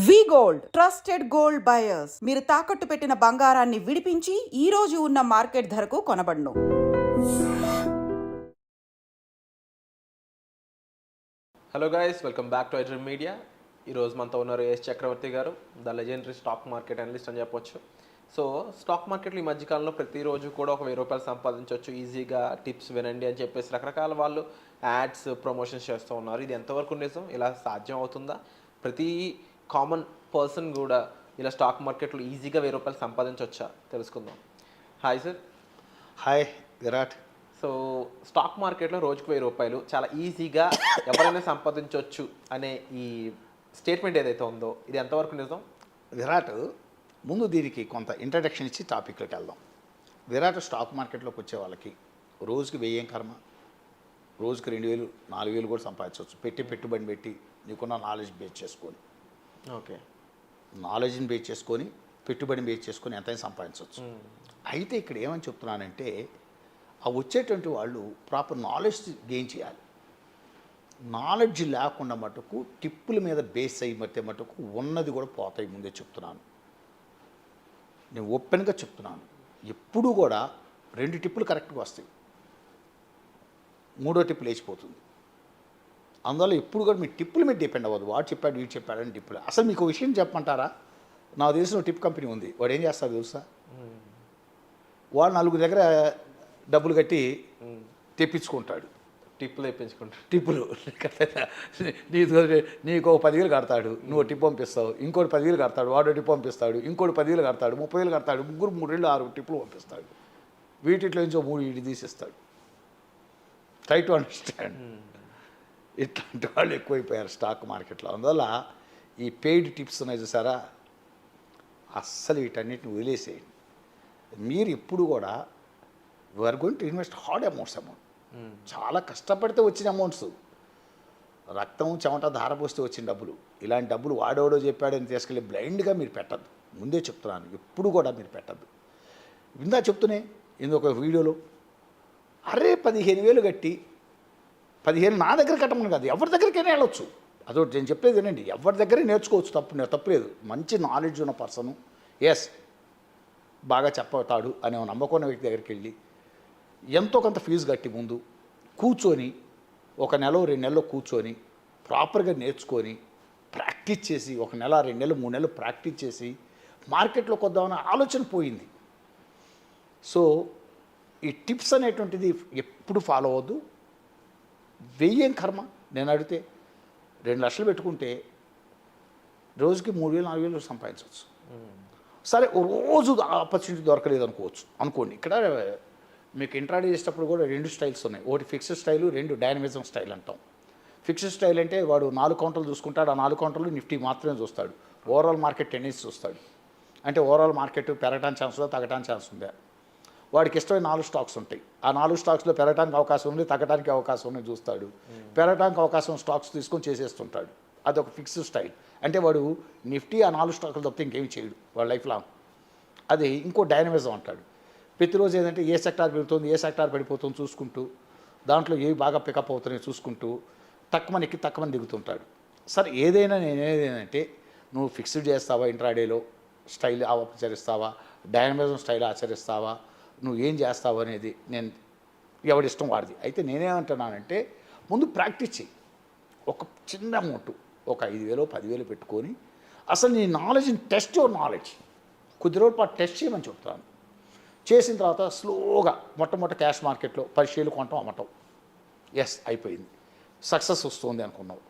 వి gold trusted gold buyers. మీరు తాకట్టు పెట్టిన బంగారాన్ని విడిపించి ఈ రోజు ఉన్న మార్కెట్ ధరకు కొనబడును. Hello guys, welcome back to iDream media. ఈరోజు మనతో ఉన్నారు ఎస్ చక్రవర్తి గారు, the legendary stock market analyst అని చెప్పొచ్చు. సో స్టాక్ మార్కెట్లో ఈ మధ్యకాలంలో ప్రతిరోజు కూడా ఒక ₹1000 సంపాదించవచ్చు ఈజీగా, టిప్స్ వినండి అని చెప్పేసి రకరకాల వాళ్ళు యాడ్స్ ప్రమోషన్స్ చేస్తూ ఉన్నారు. ఇది ఎంతవరకు నిజం? ఇలా సాధ్యం అవుతుందా? ప్రతి కామన్ పర్సన్ కూడా ఇలా స్టాక్ మార్కెట్లో ఈజీగా ₹1000 సంపాదించవచ్చా? తెలుసుకుందాం. Hi sir. Hi Virat. So stock మార్కెట్లో రోజుకు ₹1000 చాలా ఈజీగా ఎవరైనా సంపాదించవచ్చు అనే ఈ స్టేట్మెంట్ ఏదైతే ఉందో ఇది ఎంతవరకు నిజం? విరాట్, ముందు దీనికి కొంత ఇంట్రడక్షన్ ఇచ్చి టాపిక్లోకి వెళ్దాం. విరాట్, స్టాక్ మార్కెట్లోకి వచ్చే వాళ్ళకి రోజుకి 1000 కర్మ, రోజుకి 2000, 4000 కూడా సంపాదించవచ్చు. పెట్టుబడి పెట్టి నీకున్న నాలెడ్జ్ బేస్ చేసుకొని, ఓకే, నాలెడ్జ్ని బేస్ చేసుకొని, పెట్టుబడిని బేస్ చేసుకొని ఎంతైనా సంపాదించవచ్చు. అయితే ఇక్కడ ఏమని చెప్తున్నానంటే, ఆ వచ్చేటువంటి వాళ్ళు ప్రాపర్ నాలెడ్జ్ గెయిన్ చేయాలి. నాలెడ్జ్ లేకుండా మటుకు టిప్పుల మీద బేస్ అయ్యి మటుకు ఉన్నది కూడా పోతాయి. ముందే చెప్తున్నాను, నేను ఓపెన్గా చెప్తున్నాను. ఎప్పుడూ కూడా 2 టిప్పులు కరెక్ట్గా వస్తాయి, 3వ టిప్పు లేచిపోతుంది. అందువల్ల ఎప్పుడు కూడా మీ టిప్పుల మీద డిపెండ్ అవ్వదు. వాడు చెప్పాడు, వీడు చెప్పాడని టిప్పులు. అసలు మీకు విషయం చెప్పమంటారా? నాకు తెలిసిన టిప్ కంపెనీ ఉంది. వాడు ఏం చేస్తాడు తెలుసా? వాడు 4 దగ్గర డబ్బులు కట్టి తెప్పించుకుంటాడు. టిప్పులు తెప్పించుకుంటాడు. టిప్పులు నీకు 10,000 కడతాడు, నువ్వు టిప్ పంపిస్తావు. ఇంకోటి 10,000 కడతాడు, వాడు టిప్ పంపిస్తాడు. ఇంకోటి 10,000 కడతాడు, 30,000 కడతాడు. ముగ్గురు 3 6 టిప్పులు పంపిస్తాడు. వీటిలో నుంచో 3 వీటి తీసిస్తాడు. Try to understand. ఇట్లాంటి వాళ్ళు ఎక్కువైపోయారు స్టాక్ మార్కెట్లో. అందువల్ల ఈ పెయిడ్ టిప్స్ ఉన్నాయి చూసారా, అస్సలు వీటన్నిటిని వదిలేసేయండి. మీరు ఇప్పుడు కూడా are going to invest hard amounts. చాలా కష్టపడితే వచ్చిన అమౌంట్స్, రక్తం చెమట ధారపోస్తే వచ్చిన డబ్బులు. ఇలాంటి డబ్బులు వాడేవాడో చెప్పాడని తీసుకెళ్ళి బ్లైండ్గా మీరు పెట్టద్దు. ముందే చెప్తున్నాను, ఎప్పుడు కూడా మీరు పెట్టద్దు. ఇందా చెప్తూనే ఇంకొక వీడియోలో, అరే 15,000 కట్టి 15,000 నా దగ్గర కట్టమని కాదు, ఎవరి దగ్గరికైనా వెళ్ళొచ్చు. అదొకటి నేను చెప్పేది వినండి, ఎవరి దగ్గర నేర్చుకోవచ్చు, తప్పులేదు. మంచి నాలెడ్జ్ ఉన్న పర్సను, ఎస్ బాగా చెప్పతాడు అనే నమ్మకం ఉన్న వ్యక్తి దగ్గరికి వెళ్ళి ఎంతో కొంత ఫీజు కట్టి ముందు కూర్చొని 1 నెల 2 నెలలు కూర్చొని ప్రాపర్గా నేర్చుకొని ప్రాక్టీస్ చేసి 1 నెల 2 నెలలు 3 నెలలు ప్రాక్టీస్ చేసి మార్కెట్లోకి వద్దామన్న ఆలోచన పోయింది. సో ఈ టిప్స్ అనేటువంటిది ఎప్పుడు ఫాలో అవ్వద్దు. 1000 కర్మ. నేను అడిగితే 2 లక్షలు పెట్టుకుంటే రోజుకి 3,000 4,000 సంపాదించవచ్చు. సరే రోజు ఆపర్చునిటీ దొరకలేదు అనుకోండి. ఇక్కడ మీకు ఇంట్రాడే చేసేటప్పుడు కూడా 2 స్టైల్స్ ఉన్నాయి. ఒకటి ఫిక్స్డ్ స్టైలు, 2 డైనమిజం స్టైల్ అంటాం. ఫిక్స్డ్ స్టైల్ అంటే వాడు 4 కౌంటర్లు చూసుకుంటాడు. ఆ 4 కౌంటర్లు నిఫ్టీ మాత్రమే చూస్తాడు. ఓవరాల్ మార్కెట్ టెన్నిస్ చూస్తాడు. అంటే ఓవరాల్ మార్కెట్ పెరగడానికి ఛాన్స్ ఉందా, తగ్గడానికి ఛాన్స్ ఉందా. వాడికి ఇష్టమైన 4 స్టాక్స్ ఉంటాయి. ఆ 4 స్టాక్స్లో పెరగడానికి అవకాశం ఉంది, తగ్గడానికి అవకాశం ఉంది చూస్తాడు. పెరగడానికి అవకాశం స్టాక్స్ తీసుకొని చేసేస్తుంటాడు. అదొక ఫిక్స్డ్ స్టైల్. అంటే వాడు నిఫ్టీ ఆ 4 స్టాకులు తప్పితే ఇంకేమి చేయడు వాడు లైఫ్ లాంగ్. అది ఇంకో డైనమిజం అంటాడు. ప్రతిరోజు ఏంటంటే ఏ సెక్టార్ పెరుగుతుంది, ఏ సెక్టార్ పడిపోతుంది చూసుకుంటూ, దాంట్లో ఏవి బాగా పికప్ అవుతున్నాయి చూసుకుంటూ తక్కువని ఎక్కి తక్కువని దిగుతుంటాడు. సరే ఏదైనా నేనేదంటే, నువ్వు ఫిక్స్డ్ చేస్తావా, ఇంట్రాడేలో స్టైల్ ఆచరిస్తావా, డైనమిజం స్టైల్ ఆచరిస్తావా, నువ్వు ఏం చేస్తావు అనేది నేను ఎవడిష్టం వాడిది. అయితే నేనేమంటున్నానంటే, ముందు ప్రాక్టీస్ చెయ్యి. ఒక చిన్న అమౌంట్, ఒక 5,000 10,000 పెట్టుకొని అసలు నీ నాలెడ్జ్ని టెస్ట్ యువర్ నాలెడ్జ్ కొద్ది రోజుల పాటు టెస్ట్ చేయమని చెప్తాను. చేసిన తర్వాత స్లోగా మొట్టమొదటి క్యాష్ మార్కెట్లో 10 షేర్లు కొనటం అమ్మటం. ఎస్ అయిపోయింది, సక్సెస్ వస్తుంది అనుకున్నావు.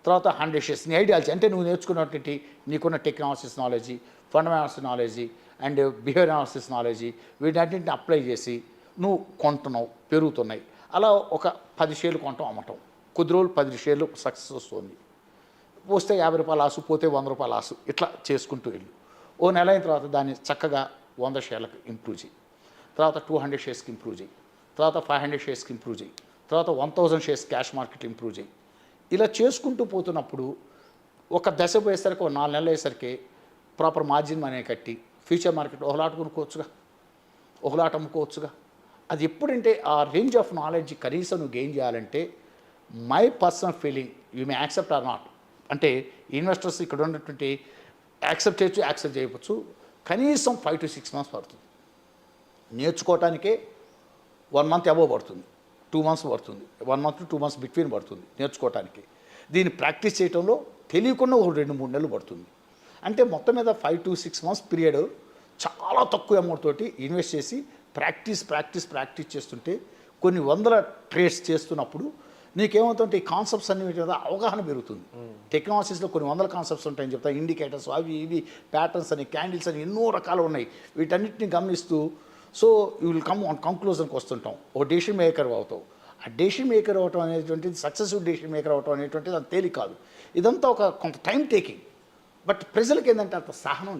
తర్వాత 100 షేర్స్ నీ ఐడియాలజీ, అంటే నువ్వు నేర్చుకున్నటువంటి నీకున్న technologies knowledge, fundamentals knowledge and behaviour analysis knowledge, వీటన్నింటిని అప్లై చేసి నువ్వు కొంటున్నావు, పెరుగుతున్నాయి. అలా ఒక 10 షేర్లు కొనటం అమ్మటం. కొద్ది రోజులు 10 షేర్లు సక్సెస్ వస్తుంది. వస్తే ₹50 ఆసు, పోతే ₹100 ఆసు, ఇట్లా చేసుకుంటూ వెళ్ళు. ఓ నెల అయిన తర్వాత దాన్ని చక్కగా 100 షేర్లకు ఇంప్రూవ్ చేయి. తర్వాత 200 షేర్స్కి ఇంప్రూవ్ చేయి. తర్వాత 500 షేర్స్కి ఇంప్రూవ్ చేయి. తర్వాత 1000 షేర్స్ క్యాష్ మార్కెట్ ఇంప్రూవ్ చేయి. ఇలా చేసుకుంటూ పోతున్నప్పుడు ఒక దశ పోయేసరికి, 4 నెలలు అయ్యేసరికి ప్రాపర్ మార్జిన్ మనీ కట్టి ఫ్యూచర్ మార్కెట్ ఒకలాట కొనుక్కోవచ్చుగా, ఒకలాట అమ్ముకోవచ్చుగా. అది ఎప్పుడంటే ఆ రేంజ్ ఆఫ్ నాలెడ్జ్ కనీసం నువ్వు గెయిన్ చేయాలంటే, my personal feeling, you may accept or not, అంటే ఇన్వెస్టర్స్ ఇక్కడ ఉన్నటువంటి యాక్సెప్ట్ చేయవచ్చు కనీసం 5 to 6 months పడుతుంది. నేర్చుకోవటానికే 1 month అబోవ్ పడుతుంది, 2 months పడుతుంది, 1 month to 2 months బిట్వీన్ పడుతుంది నేర్చుకోవటానికి. దీన్ని ప్రాక్టీస్ చేయడంలో తెలియకుండా ఒక 2-3 నెలలు పడుతుంది. అంటే మొత్తం మీద 5 to 6 months పీరియడ్ చాలా తక్కువ అమౌంట్ తోటి ఇన్వెస్ట్ చేసి ప్రాక్టీస్ చేస్తుంటే కొన్ని వందల ట్రేడ్స్ చేస్తున్నప్పుడు నీకేమవుతుంటే ఈ కాన్సెప్ట్స్ అన్ని మీద అవగాహన పెరుగుతుంది. టెక్నాలజీస్లో కొన్ని వందల కాన్సెప్ట్స్ ఉంటాయని చెప్తా, ఇండికేటర్స్ అవి ఇవి ప్యాటర్న్స్ అని క్యాండిల్స్ అని ఎన్నో రకాలు ఉన్నాయి. వీటన్నిటిని గమనిస్తూ so you will come on కంక్లూజన్కి వస్తుంటాం. ఓ డెసిషన్ మేకర్ అవుతావు. ఆ డెసిషన్ మేకర్ అవటం అనేటువంటిది సక్సెస్ఫుల్ డెసిషన్ మేకర్ అవటం అనేటువంటిది అంత తేలిక కాదు. ఇదంతా ఒక కొంత టైం టేకింగ్. బట్ ప్రజలకు ఏంటంటే అంత సహనం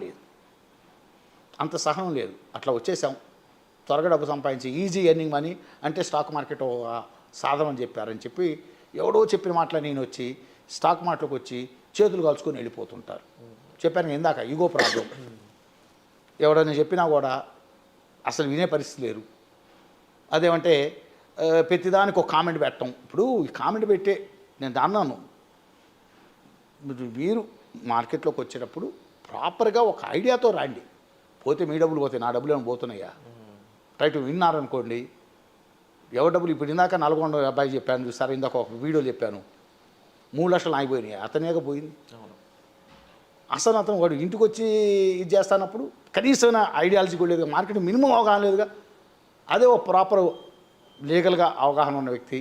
లేదు. అట్లా వచ్చేసాం, త్వరగా డబ్బు సంపాదించి ఈజీ ఎర్నింగ్ మనీ అంటే స్టాక్ మార్కెట్ సాధనం అని చెప్పారని చెప్పి ఎవడో చెప్పిన మాటలు నేను వచ్చి స్టాక్ మార్కెట్లోకి వచ్చి చేతులు కాల్చుకొని వెళ్ళిపోతుంటారు. చెప్పాను ఇందాక ఈగో ప్రాబ్లం. ఎవడని చెప్పినా కూడా అసలు వినే పరిస్థితి లేరు. అదేమంటే ప్రతిదానికి ఒక కామెంట్ పెట్టడం. ఇప్పుడు ఈ కామెంట్ పెట్టే నేను అన్నాను, మీరు మార్కెట్లోకి వచ్చేటప్పుడు ప్రాపర్గా ఒక ఐడియాతో రండి. పోతే మీ డబ్బులు పోతాయి, నా డబ్బులు ఏమైనా పోతున్నాయా? రైట్ విన్నారనుకోండి, ఎవరి డబ్బులు ఇప్పుడు ఇందాక 400 అబ్బాయి చెప్పాను చూసారా, ఇందాక ఒక వీడియో చెప్పాను 3 లక్షలు ఆగిపోయినాయి, అతనేగా పోయింది. అసలు అతను వాడు ఇంటికి వచ్చి ఇది చేస్తానప్పుడు కనీసం ఐడియాలజీ కూడా లేదు, మార్కెట్ మినిమం అవగాహన లేదుగా. అదే ఒక ప్రాపర్ లీగల్గా అవగాహన ఉన్న వ్యక్తి,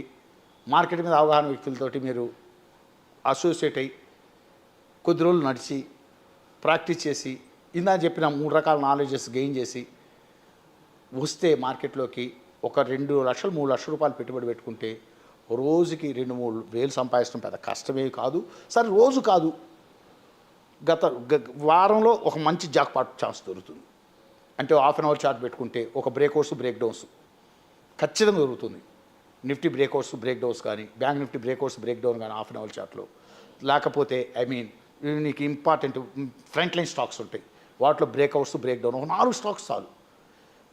మార్కెట్ మీద అవగాహన వ్యక్తులతోటి మీరు అసోసియేట్ అయ్యి కొద్ది రోజులు నడిచి ప్రాక్టీస్ చేసి ఇందా చెప్పిన 3 రకాల నాలెడ్జెస్ గెయిన్ చేసి వస్తే మార్కెట్లోకి ఒక 2 లక్షలు 3 లక్షల రూపాయలు పెట్టుబడి పెట్టుకుంటే రోజుకి 2-3 వేలు సంపాదించడం పెద్ద కష్టమే కాదు. సరే రోజు కాదు, వారంలో ఒక మంచి జాక్పాట్ ఛాన్స్ దొరుకుతుంది. అంటే హాఫ్ అన్ అవర్ చార్ట్ పెట్టుకుంటే ఒక బ్రేక్అవుట్స్ బ్రేక్ డౌన్స్ ఖచ్చితంగా దొరుకుతుంది. నిఫ్టీ బ్రేక్అవుట్స్ బ్రేక్ డౌన్స్ కానీ, bank Nifty breakouts break down కానీ హాఫ్ అన్ అవర్ చార్ట్లో. లేకపోతే నీకు ఇంపార్టెంట్ ఫ్రంట్ లైన్ స్టాక్స్ ఉంటాయి, వాటిలో బ్రేక్అవుట్స్ బ్రేక్ డౌన్ ఒక 4 స్టాక్స్ చాలు.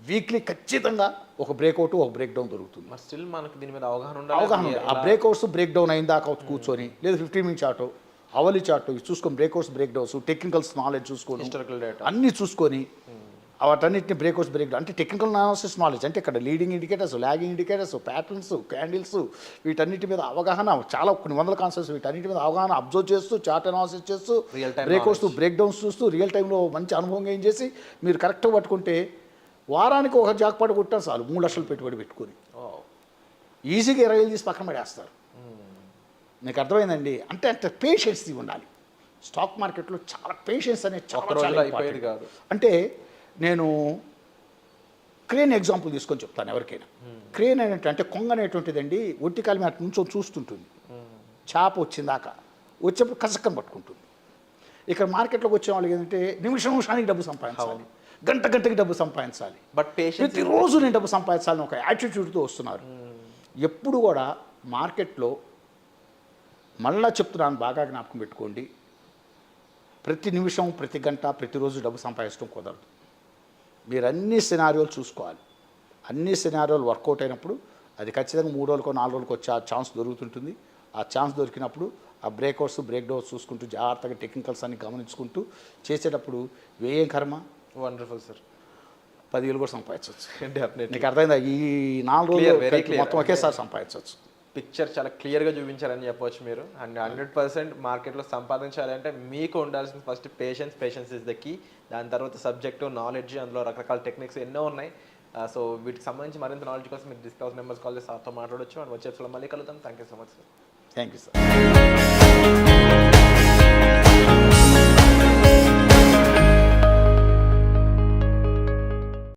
వీక్లీ ఖచ్చితంగా ఒక బ్రేక్అవుట్ ఒక బ్రేక్ డౌన్ దొరుకుతుంది. స్టిల్ మనకి దీని మీద అవగాహన ఉండాలి. ఆ బ్రేక్అవుట్స్ బ్రేక్ డౌన్ అయిన దాకా కూర్చొని లేదా 15 minute చార్ట్ అవలి చార్ట్ చూసుకొని breakouts break downs technicals knowledge చూసుకొని హిస్టారికల్ డేటా అన్నీ చూసుకొని వాటన్నిటిని బ్రేక్అవుట్స్ బ్రేక్ డౌన్ అంటే టెక్నికల్ అనాలిసిస్ నాలెడ్జ్ అంటే ఇక్కడ leading indicators, lagging indicators, patterns, candles వీటన్నిటి మీద అవగాహన చాలా కొన్ని వందల కాన్సెప్ట్స్ వీటన్నిటి మీద అవగాహన అబ్జర్వ్ చేస్తూ చార్ట్ అనాలిసిస్ చేస్తూ బ్రేక్అవుట్స్ బ్రేక్ డౌన్స్ చూస్తూ రియల్ టైంలో మంచి అనుభవం ఏం చేసి మీరు కరెక్ట్గా పట్టుకుంటే వారానికి ఒక జాక్పాట్ కొట్టారు చాలు. 3 లక్షలు పెట్టుబడి పెట్టుకొని ఈజీగా 20 వేలు తీసి పక్కన పడేస్తారు. మీకు అర్థమైందండి. అంటే అంత పేషెన్స్ ఉండాలి స్టాక్ మార్కెట్లో. చాలా పేషెన్స్ అనేది చాలా కాదు. అంటే నేను క్రేన్ ఎగ్జాంపుల్ తీసుకొని చెప్తాను ఎవరికైనా. క్రేన్ అంటే కొంగ అనేటువంటిదండి ఒంటికాల మీద నుంచో చూస్తుంటుంది, చేప వచ్చిందాకా వచ్చేప్పుడు కసక్కని పట్టుకుంటుంది. ఇక్కడ మార్కెట్లోకి వచ్చే వాళ్ళకి ఏంటంటే నిమిషానికి డబ్బు సంపాదించాలి, గంటకి డబ్బు సంపాదించాలి, బట్ ప్రతిరోజు నేను డబ్బు సంపాదించాలని ఒక యాటిట్యూడ్తో వస్తున్నారు. ఎప్పుడు కూడా మార్కెట్లో మళ్ళా చెప్తున్నాను, బాగా జ్ఞాపకం పెట్టుకోండి, ప్రతి నిమిషం ప్రతి గంట ప్రతిరోజు డబ్బు సంపాదించడం కుదరదు. మీరు అన్ని సినారియోలు చూసుకోవాలి. అన్ని సినారియోలు వర్కౌట్ అయినప్పుడు అది ఖచ్చితంగా 3 రోజులకో 4 రోజులకో వచ్చే ఆ ఛాన్స్ దొరుకుతుంటుంది. ఆ ఛాన్స్ దొరికినప్పుడు ఆ బ్రేక్అవుట్స్ బ్రేక్ డౌన్స్ చూసుకుంటూ జాగ్రత్తగా టెక్నికల్స్ అన్ని గమనించుకుంటూ చేసేటప్పుడు వేయం కర్మ. Wonderful sir. 10,000 కూడా సంపాదించవచ్చు. నీకు అర్థమైందా? ఈ 4 రోజులు మొత్తం ఒకేసారి సంపాదించవచ్చు. పిక్చర్ చాలా క్లియర్గా చూపించారని చెప్పవచ్చు మీరు. అండ్ 100% మార్కెట్లో సంపాదించాలంటే మీకు ఉండాల్సిన first patience is the key. దాని తర్వాత సబ్జెక్టు నాలెడ్జ్, అందులో రకరకాల టెక్నిక్స్ ఎన్నో ఉన్నాయి. సో వీటికి సంబంధించి మరింత నాలెడ్జ్ కోసం మీరు డిస్కౌంట్ నెంబర్స్ కాల్ చేసి సార్తో మాట్లాడవచ్చు. అండ్ వచ్చే మళ్ళీ కలుద్దాం. Thank you so much sir. Thank you sir.